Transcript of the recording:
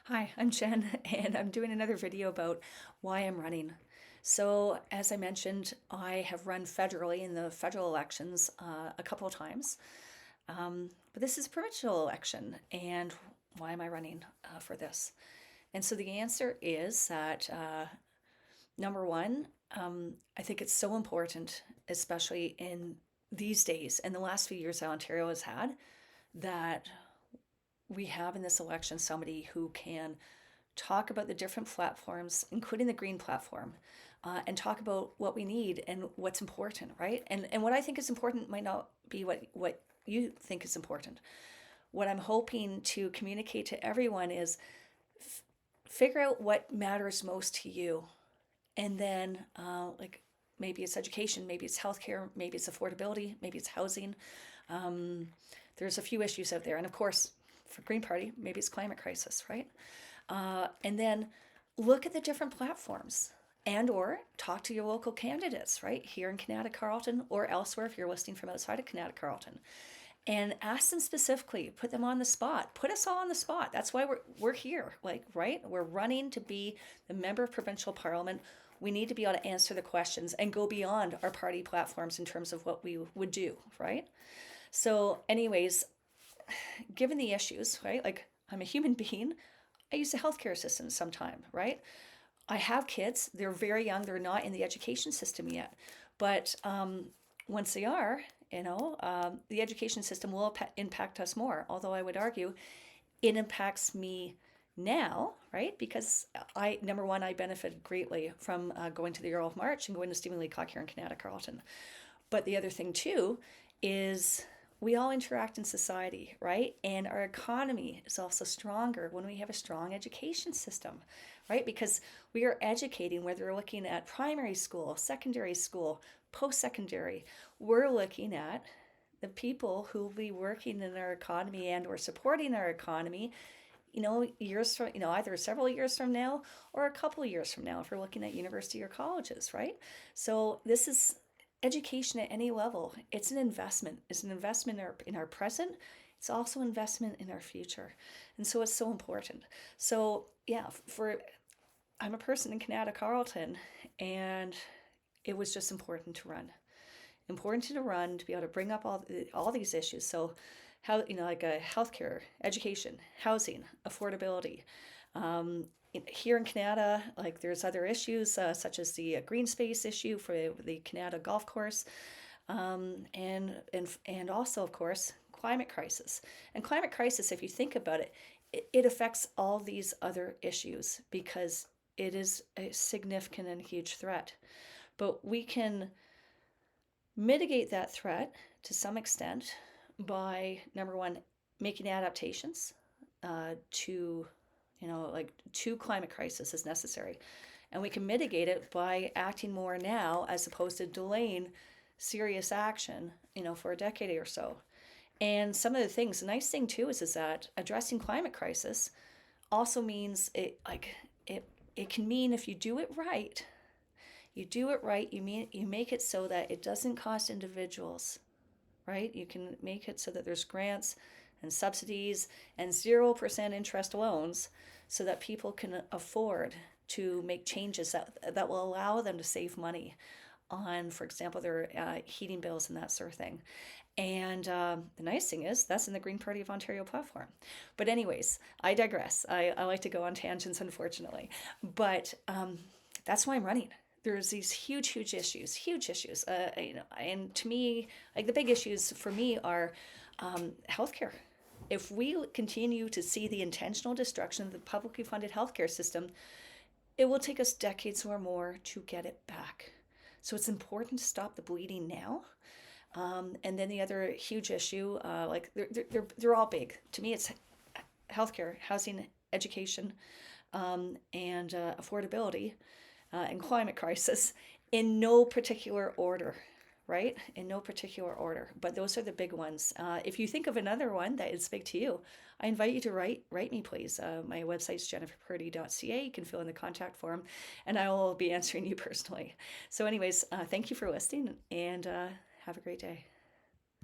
Hi, I'm Jen, and I'm doing another video about why I'm running. So, as I mentioned, I have run federally in the federal elections a couple of times, but this is a provincial election, and why am I running for this? And so the answer is that number one, I think it's so important, especially in these days and the last few years that Ontario has had, that we have in this election somebody who can talk about the different platforms, including the green platform, and talk about what we need and what's important, right? And what I think is important might not be what you think is important. What I'm hoping to communicate to everyone is figure out what matters most to you, and then like maybe it's education, maybe it's healthcare, maybe it's affordability, maybe it's housing. Um, there's a few issues out there, and of course, for Green Party, maybe it's climate crisis, right? And then look at the different platforms and or talk to your local candidates right here in Kanata Carleton or elsewhere if you're listening from outside of Kanata Carleton, and ask them specifically, put them on the spot, put us all on the spot. That's why we're here, like, right, we're running to be the member of provincial parliament. We need to be able to answer the questions and go beyond our party platforms in terms of what we would do, right? So anyways, given the issues, right, like, I'm a human being. I use the healthcare system sometime, right? I have kids. They're very young. They're not in the education system yet. But once they are, the education system will impact us more. Although I would argue it impacts me now, right? Because number one, I benefited greatly from going to the Earl of March and going to Stephen Leacock here in Kanata Carleton. But the other thing too is we all interact in society, right? And our economy is also stronger when we have a strong education system, right? Because we are educating, whether we're looking at primary school, secondary school, post secondary, we're looking at the people who will be working in our economy and or supporting our economy, years from, either several years from now or a couple of years from now if we're looking at university or colleges, right? So this is education at any level. It's an investment. It's an investment in our present. It's also investment in our future. And so it's so important. So yeah, for I'm a person in Kanata Carleton, and it was just important to run. Important to run to be able to bring up all these issues. So how, like a healthcare, education, housing, affordability. Um, Here in Canada, like, there's other issues such as the green space issue for the Canada golf course, and also of course climate crisis. And climate crisis, if you think about it, it affects all these other issues because it is a significant and huge threat. But we can mitigate that threat to some extent by number one, making adaptations to to climate crisis as necessary, and we can mitigate it by acting more now as opposed to delaying serious action for a decade or so. And some of the things, the nice thing too is that addressing climate crisis also means it can mean, if you do it right, you make it so that it doesn't cost individuals, right? You can make it so that there's grants and subsidies and 0% interest loans so that people can afford to make changes that will allow them to save money on, for example, their heating bills and that sort of thing. And the nice thing is that's in the Green Party of Ontario platform. But anyways, I digress. I like to go on tangents, unfortunately. But that's why I'm running. There's these huge issues. And to me, like, the big issues for me are healthcare. If we continue to see the intentional destruction of the publicly funded healthcare system, it will take us decades or more to get it back. So it's important to stop the bleeding now. And then the other huge issue, like, they're all big. To me, it's healthcare, housing, education, and affordability, and climate crisis, in no particular order, right? In no particular order. But those are the big ones. If you think of another one that is big to you, I invite you to write me, please. My website's jenniferpurdy.ca. You can fill in the contact form, and I will be answering you personally. So anyways, thank you for listening, and have a great day.